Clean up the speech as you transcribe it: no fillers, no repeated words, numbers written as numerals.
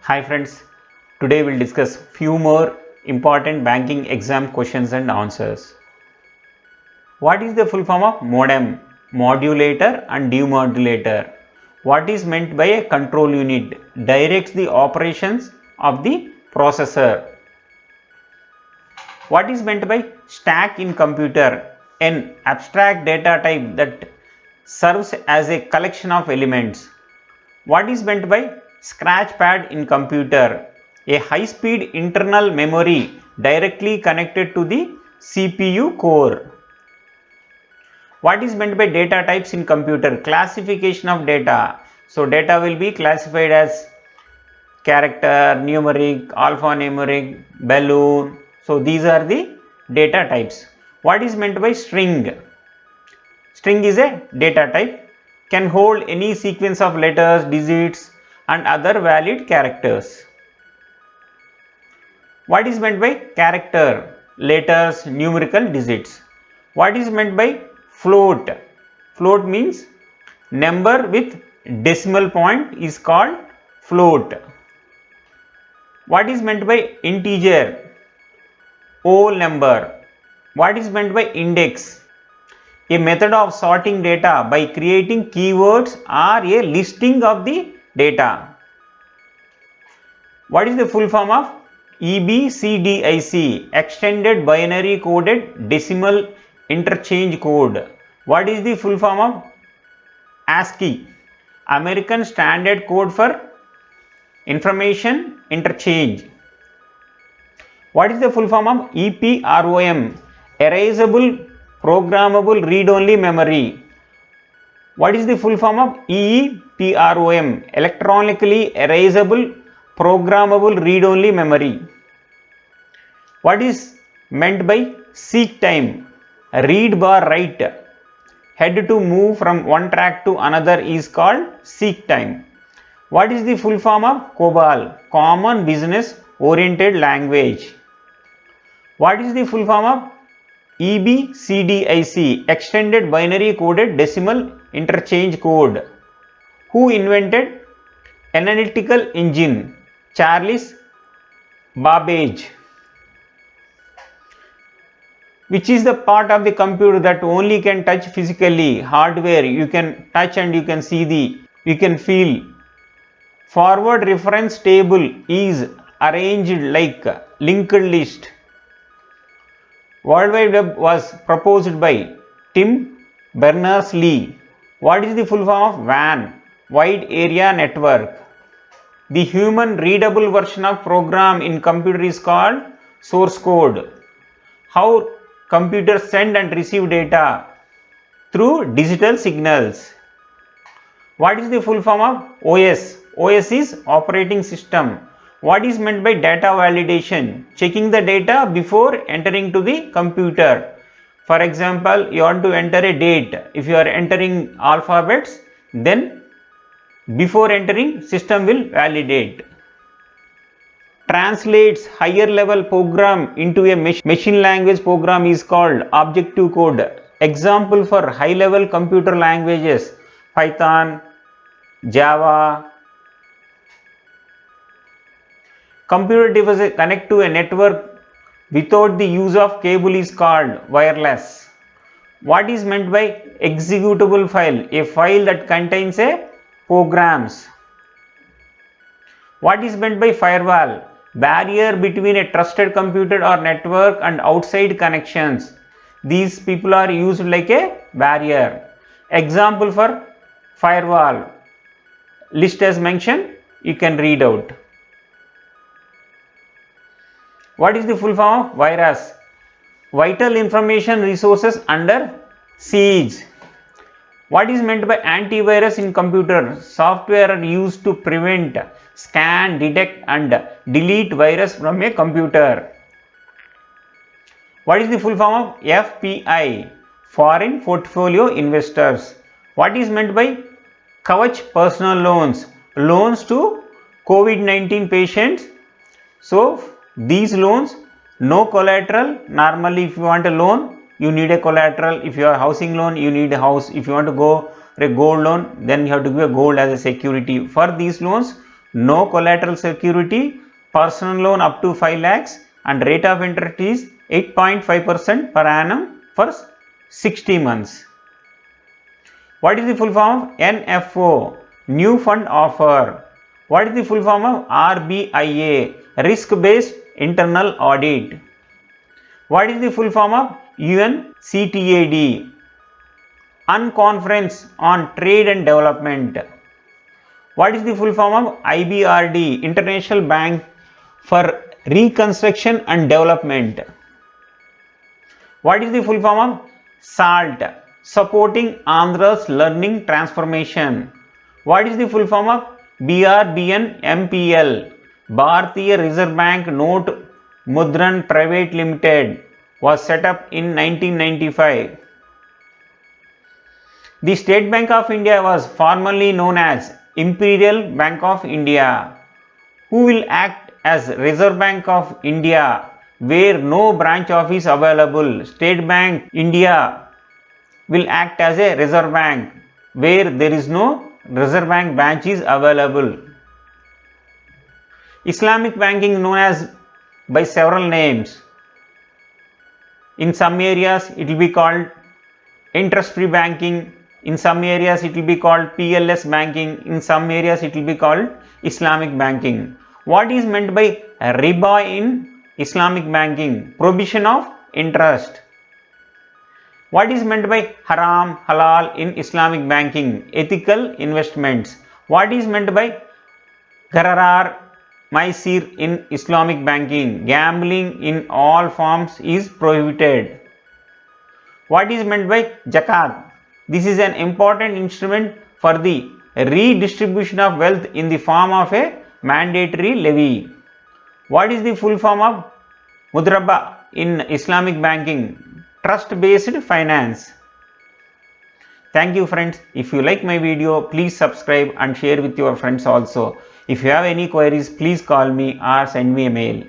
Hi friends, today we'll discuss few more important banking exam questions and answers. What is the full form of modem, modulator and demodulator? What is meant by a control unit? Directs the operations of the processor. What is meant by stack in computer? An abstract data type that serves as a collection of elements. What is meant by scratch pad in computer? A high speed internal memory directly connected to the CPU core. What is meant by data types in computer? Classification of data. So data will be classified as character, numeric, alphanumeric, balloon. So these are the data types. What is meant by string? String is a data type, can hold any sequence of letters, digits and other valid characters. What is meant by character? Letters, numerical digits. What is meant by float? Float means number with decimal point is called float. What is meant by integer? Whole number. What is meant by index? A method of sorting data by creating keywords or a listing of the data. What is the full form of EBCDIC? Extended binary coded decimal interchange code. What is the full form of ASCII? American Standard Code for Information Interchange. What is the full form of EPROM? Erasable Programmable Read-Only Memory. What is the full form of EEPROM? Electronically Erasable Programmable Read-Only Memory. What is meant by seek time? Read bar write. Head to move from one track to another is called seek time. What is the full form of COBOL? Common Business Oriented Language. What is the full form of EBCDIC? Extended Binary Coded Decimal Interchange Code. Who invented analytical engine? Charles Babbage. Which is the part of the computer that only can touch physically? Hardware. You can touch and you can see you can feel. Forward reference table is arranged like linked list. World Wide Web was proposed by Tim Berners-Lee. What is the full form of WAN? Wide Area Network. The human readable version of program in computer is called source code. How computers send and receive data? Through digital signals. What is the full form of OS? OS is operating system. What is meant by data validation? Checking the data before entering to the computer. For example, you want to enter a date. If you are entering alphabets, then before entering, system will validate. Translates higher level program into a machine language program is called objective code. Example for high level computer languages: Python, Java. Computer device connect to a network without the use of cable is called wireless. What is meant by executable file? A file that contains a programs. What is meant by firewall? Barrier between a trusted computer or network and outside connections. These people are used like a barrier. Example for firewall. List as mentioned, you can read out. What is the full form of virus? Vital information resources under siege. What is meant by antivirus in computer? Software used to prevent, scan, detect and delete virus from a computer. What is the full form of FPI? Foreign Portfolio Investors. What is meant by Kavach personal loans? Loans to COVID-19 patients. So these loans, no collateral. Normally if you want a loan, you need a collateral. If you are housing loan, you need a house. If you want to go for a gold loan, then you have to give a gold as a security. For these loans, no collateral security, personal loan up to 5 lakhs and rate of interest is 8.5% per annum for 60 months. What is the full form of NFO? New Fund Offer. What is the full form of RBIA? Risk-Based Internal Audit. What is the full form of UNCTAD? Unconference on Trade and Development. What is the full form of IBRD? International Bank for Reconstruction and Development. What is the full form of SALT? Supporting Andhra's Learning Transformation. What is the full form of BRBN MPL? Bharatiya Reserve Bank Note Mudran Private Limited was set up in 1995. The State Bank of India was formerly known as Imperial Bank of India. Who will act as Reserve Bank of India where no branch office available? State Bank India will act as a Reserve Bank where there is no Reserve Bank branch is available. Islamic banking is known as by several names. In some areas it will be called interest-free banking. In some areas it will be called PLS banking. In some areas it will be called Islamic banking. What is meant by riba in Islamic banking? Prohibition of interest. What is meant by haram, halal in Islamic banking? Ethical investments. What is meant by gharar, maisir in Islamic banking? Gambling in all forms is prohibited. What is meant by zakat? This is an important instrument for the redistribution of wealth in the form of a mandatory levy. What is the full form of mudraba in Islamic banking? Trust-based finance. Thank you friends. If you like my video, please subscribe and share with your friends also. If you have any queries, please call me or send me a mail.